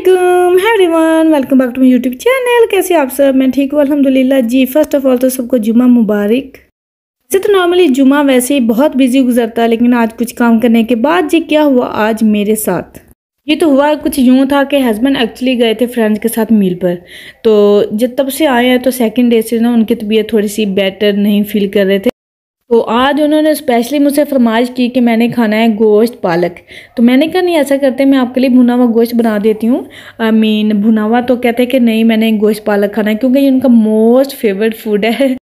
अस्सलामुअलैकुम everyone, welcome back to my YouTube channel. कैसे आप सब? मैं ठीक हूँ अल्हम्दुलिल्लाह जी। फर्स्ट ऑफ ऑल तो सबको जुमा मुबारक। वैसे तो नॉर्मली जुमा वैसे ही बहुत बिजी गुजरता है, लेकिन आज कुछ काम करने के बाद जी क्या हुआ आज मेरे साथ, ये तो हुआ कुछ यूँ था कि हस्बैंड एक्चुअली गए थे फ्रेंड्स के साथ मील पर। तो जब तब से आए हैं तो सेकेंड डे से ना उनकी तबीयत थोड़ी सी बेटर नहीं फील कर रहे थे। तो आज उन्होंने स्पेशली मुझसे फरमाइश की कि मैंने खाना है गोश्त पालक। तो मैंने कहा नहीं ऐसा करते, मैं आपके लिए भुना हुआ गोश्त बना देती हूँ। भुना हुआ। तो कहते हैं कि नहीं मैंने गोश्त पालक खाना है, क्योंकि ये उनका मोस्ट फेवरेट फूड है।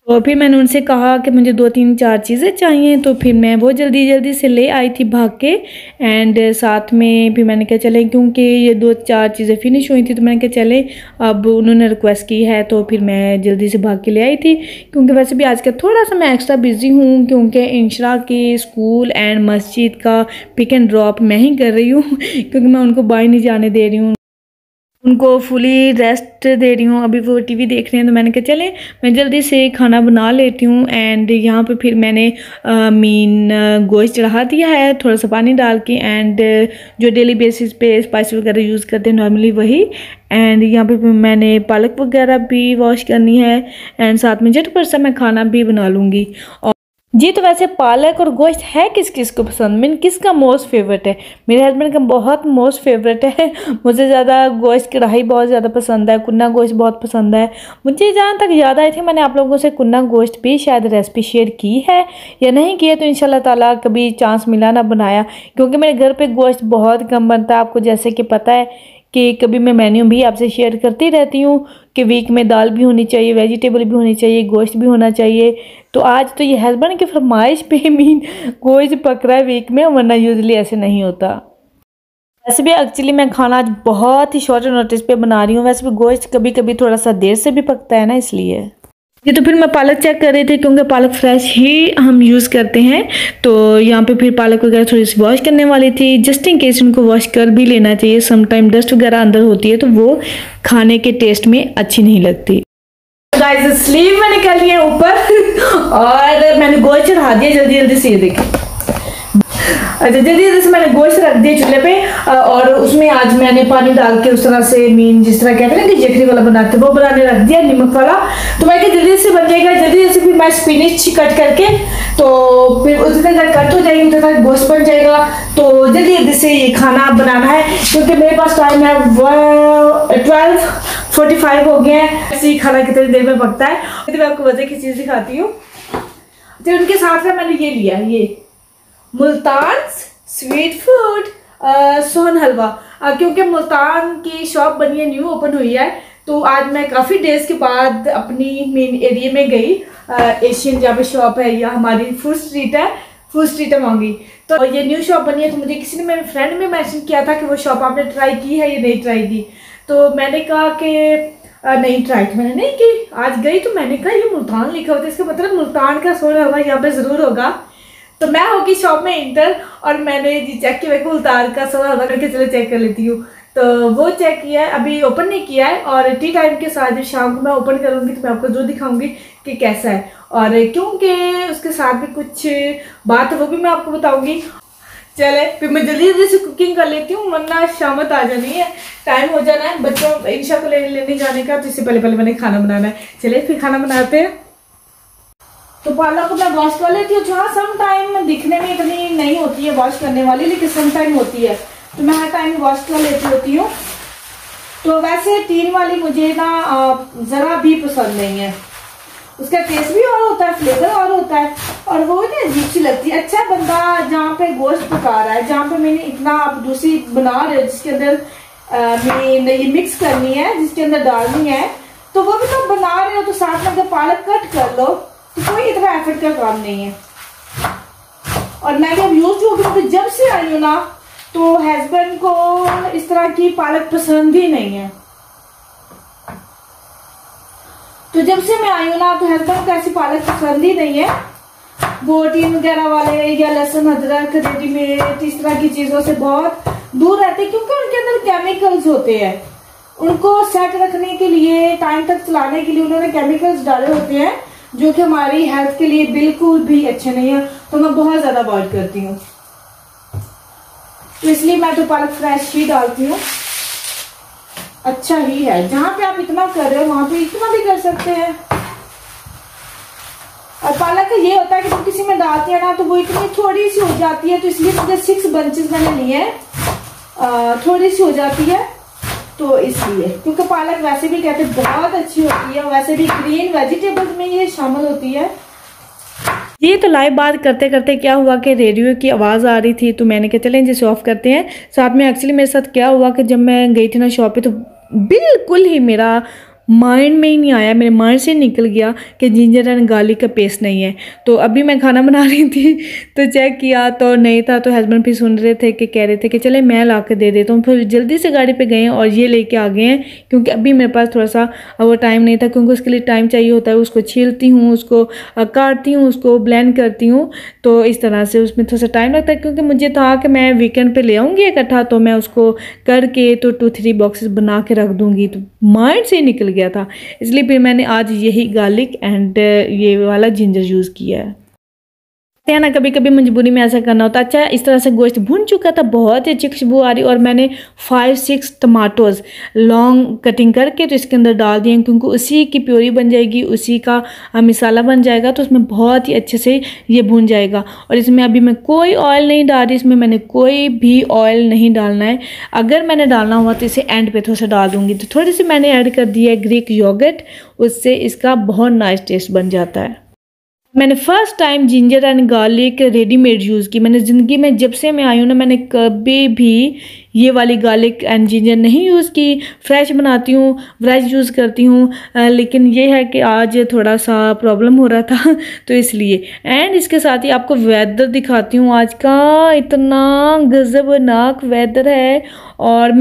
तो फिर मैंने उनसे कहा कि मुझे 2-3-4 चीज़ें चाहिए, तो फिर मैं वो जल्दी जल्दी से ले आई थी भाग के। एंड साथ में फिर मैंने कहा चले, क्योंकि ये 2-4 चीज़ें फिनिश हुई थी तो मैंने कहा चले, अब उन्होंने रिक्वेस्ट की है तो फिर मैं जल्दी से भाग के ले आई थी। क्योंकि वैसे भी आज का थोड़ा सा मैं एक्स्ट्रा बिजी हूँ, क्योंकि इंशरा की स्कूल एंड मस्जिद का पिक एंड ड्रॉप मैं ही कर रही हूँ क्योंकि मैं उनको बाहर नहीं जाने दे रही हूँ, उनको फुली रेस्ट दे रही हूँ। अभी वो टीवी देख रहे हैं तो मैंने कहा चले मैं जल्दी से खाना बना लेती हूँ। एंड यहाँ पे फिर मैंने गोश्त चढ़ा दिया है थोड़ा सा पानी डाल के, एंड जो डेली बेसिस पे स्पाइस वगैरह यूज़ करते हैं नॉर्मली वही। एंड यहाँ पे मैंने पालक वगैरह भी वॉश करनी है, एंड साथ में झटपट सा मैं खाना भी बना लूँगी। और जी तो वैसे पालक और गोश्त है किस किस को पसंद, मीन किसका मोस्ट फेवरेट है? मेरे हस्बैंड का बहुत मोस्ट फेवरेट है। मुझे ज़्यादा गोश्त कढ़ाई बहुत ज़्यादा पसंद है, कुन्ना गोश्त बहुत पसंद है। मुझे जहाँ तक याद आई थी मैंने आप लोगों से कुन्ना गोश्त भी शायद रेसिपी शेयर की है या नहीं की है, तो इंशाल्लाह ताला कभी चांस मिला ना बनाया, क्योंकि मेरे घर पर गोश्त बहुत कम बनता है। आपको जैसे कि पता है कि कभी मैं मेन्यू भी आपसे शेयर करती रहती हूँ कि वीक में दाल भी होनी चाहिए, वेजिटेबल भी होनी चाहिए, गोश्त भी होना चाहिए। तो आज तो ये हस्बैंड की फरमाइश पे गोश्त पक रहा है वीक में, वरना यूजली ऐसे नहीं होता। वैसे भी एक्चुअली मैं खाना आज बहुत ही शॉर्ट नोटिस पे बना रही हूँ। वैसे भी गोश्त कभी कभी थोड़ा सा देर से भी पकता है ना, इसलिए। ये तो फिर मैं पालक चेक कर रही थी, क्योंकि पालक फ्रेश ही हम यूज़ करते हैं। तो यहाँ पे फिर पालक वगैरह थोड़ी सी वॉश करने वाली थी, जस्ट इन केस उनको वॉश कर भी लेना चाहिए। समटाइम डस्ट वगैरह अंदर होती है तो वो खाने के टेस्ट में अच्छी नहीं लगती। गाइस स्लीव मैंने कर लिया ऊपर और मैंने गोश्त चढ़ा दिया जल्दी जल्दी से, ये देखिए। अच्छा जल्दी जल्दी से मैंने गोश्त रख दिया चूल्हे पे, और उसमें आज मैंने पानी डाल के उस तरह से जिस तरह कहते हैं ना कि जखरी वाला बनाते हैं वो बनाने रख दिया, नमक वाला। तो मैं जल्दी से बन जाएगा, जल्दी जल्दी फिर मैं स्पिनिच कट करके तो फिर उस तरह कट हो जाएगी, उस तरह गोश्त बन जाएगा। तो जल्दी जल्दी से ये खाना बनाना है, क्योंकि मेरे पास टाइम है 12:45 हो गया है। ऐसे ही खाना कितनी देर में पकता है। तो मैं आपको वजह की चीज़ दिखाती हूँ। तो उनके साथ में मैंने ये लिया, ये मुल्तान स्वीट फूड सोहन हलवा, क्योंकि मुल्तान की शॉप बनी है, न्यू ओपन हुई है। तो आज मैं काफ़ी डेज के बाद अपनी मेन एरिया में गई, एशियन जहाँ पे शॉप है या हमारी फूड स्ट्रीट है, फूड स्ट्रीट है वहाँ गई। तो ये न्यू शॉप बनी है, तो मुझे किसी ने मेरे फ्रेंड में मैंशन किया था कि वो शॉप आपने ट्राई की है या नहीं ट्राई की। तो मैंने कहा कि नहीं ट्राई मैंने नहीं की। आज गई तो मैंने कहा ये मुल्तान लिखा होता है, इसका मतलब मुल्तान का सोहन हलवा यहाँ पे ज़रूर होगा। तो मैं होगी शॉप में इंटर, और मैंने जी चेक किया कि मुल्तान का सोहन हलवा करके चलो चेक कर लेती हूँ। तो वो चेक किया है, अभी ओपन नहीं किया है, और टी टाइम के साथ जब शाम को मैं ओपन करूँगी तो मैं आपको जरूर दिखाऊंगी कि कैसा है। और क्योंकि उसके साथ भी कुछ बात है वो भी मैं आपको बताऊंगी। चले फिर मैं जल्दी जल्दी से कुकिंग कर लेती हूँ, वरना शामत आ जानी है, टाइम हो जाना है बच्चों इंशा को लेने जाने का। तो इससे पहले पहले मैंने खाना बनाना है। चले फिर खाना बनाते हैं। तो पालक को मैं वॉश कर लेती हूँ। हाँ सम टाइम दिखने में इतनी नहीं होती है वॉश करने वाली, लेकिन सम टाइम होती है, तो मैं हर टाइम वॉश कर लेती होती हूँ। तो वैसे टीन वाली मुझे ना ज़रा भी पसंद नहीं है, उसका टेस्ट भी और होता है, फ्लेवर और होता है, और वो ना अजीब सी लगती है। अच्छा बंदा जहाँ पे गोश्त पका रहा है, जहाँ पे मैंने इतना आप दूसरी बना रहे हो जिसके अंदर मैंने ये मिक्स करनी है, जिसके अंदर डालनी है, तो वो भी तो बना रहे हो, तो साथ में अगर पालक कट कर लो तो कोई इतना एफर्ट का काम नहीं है। और मैं जब यूज हो गई, तो जब से आई हूँ ना तो हस्बैंड को इस तरह की पालक पसंद ही नहीं है। तो जब से मैं आई हूँ ना तो हस्बैंड को ऐसी पालक पसंद ही नहीं है। वो टीन वगैरह वाले या लहसुन अदरक रेडीमेड इस तरह की चीजों से बहुत दूर रहते हैं, क्योंकि उनके अंदर केमिकल्स होते हैं। उनको सेट रखने के लिए, टाइम तक चलाने के लिए उन्होंने केमिकल्स डाले होते हैं, जो कि हमारी हेल्थ के लिए बिल्कुल भी अच्छे नहीं है। तो मैं बहुत ज्यादा अवॉइड करती हूँ, तो इसलिए मैं तो पालक फ्रेश ही डालती हूँ। अच्छा ही है। जहाँ पे आप इतना कर रहे हो वहां पे इतना भी कर सकते हैं। और पालक का ये होता है कि जब किसी में डालती है ना तो वो इतनी थोड़ी सी हो जाती है, तो इसलिए मुझे 6 बंचेस मैंने लिए हैं। थोड़ी सी हो जाती है तो इसलिए, क्योंकि पालक वैसे भी कहते हैं बहुत अच्छी होती है, वैसे भी ग्रीन वेजिटेबल्स में ये शामिल होती है। ये तो लाइव बात करते करते क्या हुआ कि रेडियो की आवाज़ आ रही थी, तो मैंने कहा चलें जिसे ऑफ करते हैं। साथ में एक्चुअली मेरे साथ क्या हुआ कि जब मैं गई थी ना शॉप पे, तो बिल्कुल ही मेरा माइंड में ही नहीं आया, मेरे माइंड से निकल गया कि जिंजर एंड गार्लिक का पेस्ट नहीं है। तो अभी मैं खाना बना रही थी तो चेक किया तो नहीं था, तो हस्बैंड भी सुन रहे थे कि कह रहे थे कि चले मैं ला के दे देता हूँ। फिर जल्दी से गाड़ी पे गए और ये लेके आ गए हैं, क्योंकि अभी मेरे पास थोड़ा सा वो टाइम नहीं था, क्योंकि उसके लिए टाइम चाहिए होता है। उसको छीलती हूँ, उसको काटती हूँ, उसको ब्लेंड करती हूँ, तो इस तरह से उसमें थोड़ा सा टाइम लगता है। क्योंकि मुझे था कि मैं वीकेंड पे ले आऊँगी इकट्ठा, तो मैं उसको करके तो 2-3 बॉक्सेस बना के रख दूँगी, तो माइंड से निकल गया था। इसलिए फिर मैंने आज यही गार्लिक एंड ये वाला जिंजर यूज़ किया है ना। कभी कभी मजबूरी में ऐसा करना होता है। अच्छा, इस तरह से गोश्त भुन चुका था, बहुत ही अच्छी खुशबू आ रही, और मैंने 5-6 टमाटोज़ लॉन्ग कटिंग करके तो इसके अंदर डाल दिए, क्योंकि उसी की प्योरी बन जाएगी, उसी का मसाला बन जाएगा, तो उसमें बहुत ही अच्छे से ये भुन जाएगा। और इसमें अभी मैं कोई ऑयल नहीं डाल रही, इसमें मैंने कोई भी ऑयल नहीं डालना है। अगर मैंने डालना हुआ तो इसे एंड पे थोड़ा सा डाल दूँगी। तो थोड़ी सी मैंने ऐड कर दी है ग्रीक योगर्ट, उससे इसका बहुत नाइस टेस्ट बन जाता है। मैंने first time ginger and garlic readymade use की। मैंने ज़िंदगी में जब से मैं आई हूँ ना, मैंने कभी भी ये वाली गार्लिक एंड जिंजर नहीं यूज़ की। फ्रेश बनाती हूँ, फ्रेश यूज़ करती हूँ, लेकिन ये है कि आज थोड़ा सा प्रॉब्लम हो रहा था तो इसलिए। एंड इसके साथ ही आपको वेदर दिखाती हूँ। आज का इतना गज़बनाक वेदर है, और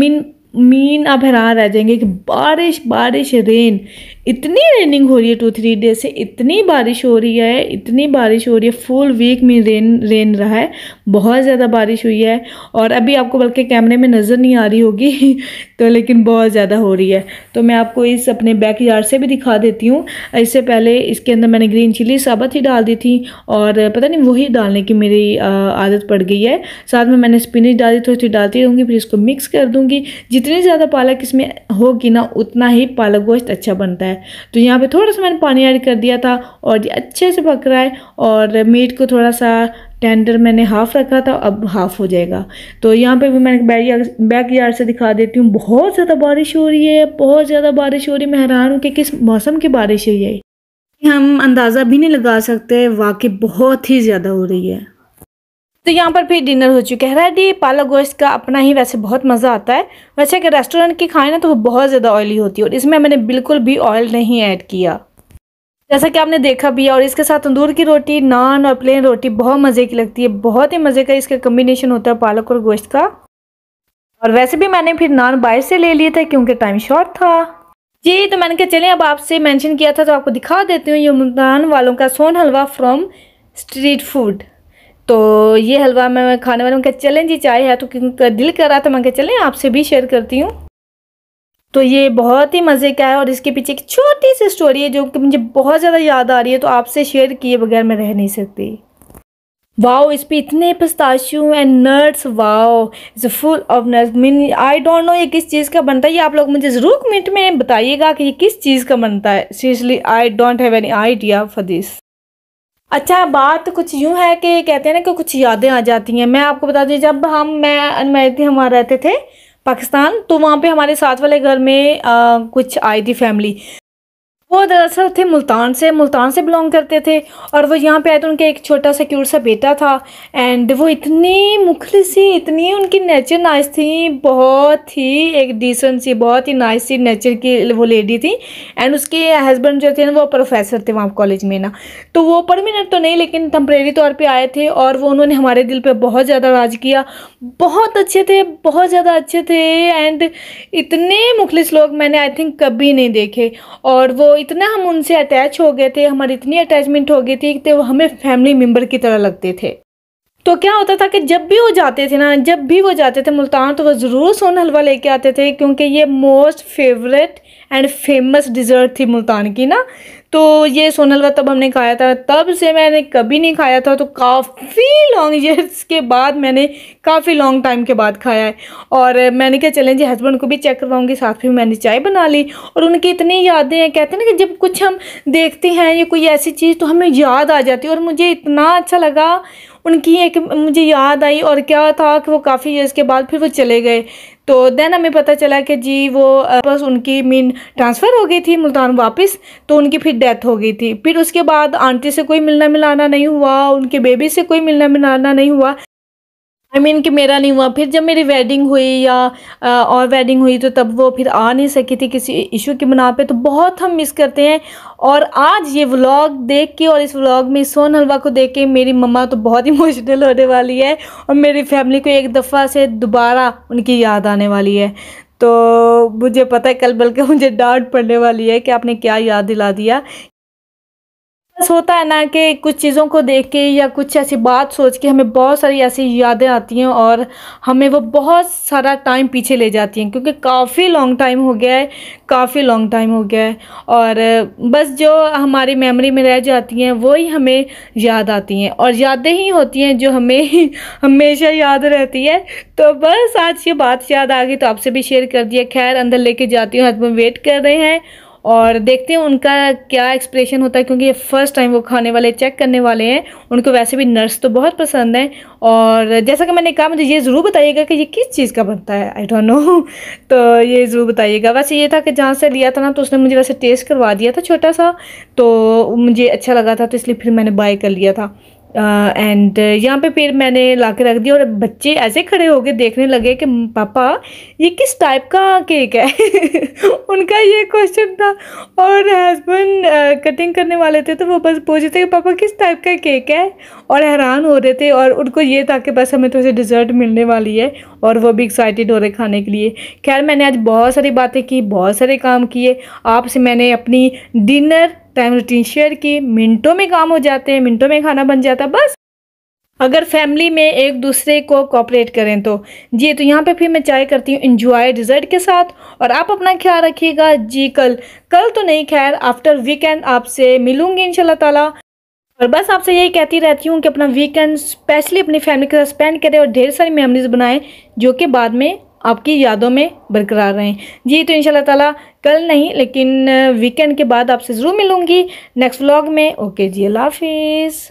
मीन आप हैरान रह जाएंगे कि बारिश बारिश रेन, इतनी रेनिंग हो रही है 2-3 डेज से, इतनी बारिश हो रही है, इतनी बारिश हो रही है। फुल वीक में रेन रहा है, बहुत ज़्यादा बारिश हुई है। और अभी आपको बल्कि कैमरे में नज़र नहीं आ रही होगी तो लेकिन बहुत ज़्यादा हो रही है। तो मैं आपको इस अपने बैक यार्ड से भी दिखा देती हूँ। इससे पहले इसके अंदर मैंने ग्रीन चिली साबुत ही डाल दी थी, और पता नहीं वही डालने की मेरी आदत पड़ गई है। साथ में मैंने स्पिनच डाली, थोड़ी सी डालती रहूँगी, फिर इसको मिक्स कर दूँगी। जितनी ज़्यादा पालक इसमें होगी ना, उतना ही पालक गोश्त अच्छा बनता है। तो यहाँ पे थोड़ा सा मैंने पानी ऐड कर दिया था, और ये अच्छे से पक रहा है। और मीट को थोड़ा सा टेंडर मैंने हाफ़ रखा था, अब हाफ़ हो जाएगा। तो यहाँ पे भी मैंने बैक यार्ड से दिखा देती हूँ। बहुत ज़्यादा बारिश हो रही है, बहुत ज़्यादा बारिश हो रही है। मैं हैरान हूँ कि किस मौसम की बारिश है ये, हम अंदाज़ा भी नहीं लगा सकते, वाकई बहुत ही ज़्यादा हो रही है। तो यहाँ पर फिर डिनर हो चुका है रेडी। पालक गोश्त का अपना ही वैसे बहुत मज़ा आता है। वैसे कि रेस्टोरेंट की खाएं ना तो वो बहुत ज़्यादा ऑयली होती है, और इसमें मैंने बिल्कुल भी ऑयल नहीं ऐड किया, जैसा कि आपने देखा भी है। और इसके साथ तंदूर की रोटी, नान और प्लेन रोटी बहुत मज़े की लगती है। बहुत ही मज़े का इसका कम्बिनेशन होता है पालक और गोश्त का। और वैसे भी मैंने फिर नान बाहर से ले लिए थे क्योंकि टाइम शॉर्ट था जी। तो मैंने कहा चलें, अब आपसे मेंशन किया था तो आपको दिखा देती हूँ। ये मुल्तान वालों का सोन हलवा फ्रॉम स्ट्रीट फूड। तो ये हलवा मैं खाने वालों का चलें जी, चाय है तो क्योंकि दिल कर रहा था, मैं कहा चलें आपसे भी शेयर करती हूँ। तो ये बहुत ही मज़े का है, और इसके पीछे एक छोटी सी स्टोरी है जो कि मुझे बहुत ज़्यादा याद आ रही है, तो आपसे शेयर किए बगैर मैं रह नहीं सकती। वाओ, इस पे इतने pistachio and nuts, wow it's full of nuts. Mean I don't know ये किस चीज़ का बनता है। ये आप लोग मुझे ज़रूर कमेंट में बताइएगा कि ये किस चीज़ का बनता है। Seriously I don't have any idea for this. अच्छा, बात कुछ यूँ है कि कहते हैं ना कि कुछ यादें आ जाती हैं। मैं आपको बता दूँ, जब मैं अनमैरिड थी, हमारे रहते थे पाकिस्तान, तो वहाँ पे हमारे साथ वाले घर में कुछ आई थी फैमिली। वो दरअसल थे मुल्तान से बिलोंग करते थे, और वो यहाँ पे आए तो उनके एक छोटा सा क्यूट सा बेटा था। एंड वो इतनी मुखलिसी, इतनी उनकी नेचर नाइस थी, बहुत ही एक डिसेंट सी, बहुत ही नाइस सी नेचर की वो लेडी थी। एंड उसके हस्बैंड जो थे ना, वो प्रोफेसर थे वहाँ कॉलेज में ना। तो वो परमानेंट तो नहीं, लेकिन टेम्परेरी तौर पर आए थे, और वो उन्होंने हमारे दिल पर बहुत ज़्यादा राज किया। बहुत अच्छे थे, बहुत ज़्यादा अच्छे थे। एंड इतने मुखलिस लोग मैंने आई थिंक कभी नहीं देखे। और वो इतना हम उनसे अटैच हो गए थे, हमारी इतनी अटैचमेंट हो गई थी कि वो हमें फैमिली मेम्बर की तरह लगते थे। तो क्या होता था कि जब भी वो जाते थे मुल्तान, तो वो ज़रूर सोन हलवा लेके आते थे, क्योंकि ये most favourite and famous dessert थी मुल्तान की ना। तो ये सोन हलवा तब हमने खाया था, तब से मैंने कभी नहीं खाया था। तो काफ़ी लॉन्ग ईयर्स के बाद मैंने काफ़ी लॉन्ग टाइम के बाद खाया है। और मैंने क्या चलें जी हस्बैंड को भी चेक करवाऊंगी, साथ में मैंने चाय बना ली। और उनकी इतनी यादें हैं, कहते हैं ना कि जब कुछ हम देखते हैं या कोई ऐसी चीज़ तो हमें याद आ जाती है। और मुझे इतना अच्छा लगा, उनकी एक मुझे याद आई। और क्या था कि वो काफ़ी ईयर्स के बाद फिर वो चले गए। तो देन हमें पता चला कि जी वो बस उनकी मीन ट्रांसफ़र हो गई थी मुल्तान वापस, तो उनकी फिर डेथ हो गई थी। फिर उसके बाद आंटी से कोई मिलना मिलाना नहीं हुआ, उनके बेबी से कोई मिलना मिलाना नहीं हुआ। कि मेरा नहीं हुआ। फिर जब मेरी वेडिंग हुई या और वेडिंग हुई तो तब वो फिर आ नहीं सकी थी किसी इशू की बना पे। तो बहुत हम मिस करते हैं। और आज ये व्लॉग देख के और इस व्लॉग में सोन हलवा को देख के मेरी मम्मा तो बहुत इमोशनल होने वाली है और मेरी फैमिली को एक दफ़ा से दोबारा उनकी याद आने वाली है। तो मुझे पता है कल बल्कि मुझे डांट पड़ने वाली है कि आपने क्या याद दिला दिया। बस होता है ना कि कुछ चीज़ों को देख के या कुछ ऐसी बात सोच के हमें बहुत सारी ऐसी यादें आती हैं और हमें वो बहुत सारा टाइम पीछे ले जाती हैं, क्योंकि काफ़ी लॉन्ग टाइम हो गया है, काफ़ी लॉन्ग टाइम हो गया है। और बस जो हमारी मेमोरी में रह जाती हैं वो ही हमें याद आती हैं और यादें ही होती हैं जो हमें हमेशा याद रहती है। तो बस आज ये बात याद आ गई तो आपसे भी शेयर कर दिया। खैर अंदर लेके जाती हूँ, हस्बैंड वेट कर रहे हैं और देखते हैं उनका क्या एक्सप्रेशन होता है, क्योंकि ये फर्स्ट टाइम वो खाने वाले चेक करने वाले हैं। उनको वैसे भी नट्स तो बहुत पसंद है। और जैसा कि मैंने कहा मुझे ये ज़रूर बताइएगा कि ये किस चीज़ का बनता है, आई डोंट नो। तो ये ज़रूर बताइएगा। वैसे ये था कि जहाँ से लिया था ना तो उसने मुझे वैसे टेस्ट करवा दिया था छोटा सा, तो मुझे अच्छा लगा था तो इसलिए फिर मैंने बाय कर लिया था। एंड यहाँ पे फिर मैंने ला के रख दिया और बच्चे ऐसे खड़े हो गए देखने लगे कि पापा ये किस टाइप का केक है। उनका ये क्वेश्चन था। और हस्बैंड कटिंग करने वाले थे तो वो बस पूछते थे कि पापा किस टाइप का केक है, और हैरान हो रहे थे। और उनको ये था कि बस हमें तो इसे डिज़र्ट मिलने वाली है और वो भी एक्साइटेड हो रहे खाने के लिए। खैर मैंने आज बहुत सारी बातें की, बहुत सारे काम किए। आपसे मैंने अपनी डिनर टाइम रूटीन शेयर की। मिनटों में काम हो जाते हैं, मिनटों में खाना बन जाता है बस अगर फैमिली में एक दूसरे को कोऑपरेट करें तो। जी तो यहाँ पे फिर मैं चाय करती हूँ एंजॉय डिज़र्ट के साथ। और आप अपना ख्याल रखिएगा जी। कल तो नहीं, खैर आफ्टर वीकेंड आपसे मिलूंगी इंशाल्लाह ताला। और बस आपसे यही कहती रहती हूँ कि अपना वीकेंड स्पेशली अपनी फैमिली के साथ स्पेंड करें और ढेर सारी मेमोरीज बनाएं जो कि बाद में आपकी यादों में बरकरार रहें। जी तो इंशाल्लाह ताला कल नहीं लेकिन वीकेंड के बाद आपसे ज़रूर मिलूंगी नेक्स्ट व्लॉग में। ओके जी, अल्लाह हाफिज़।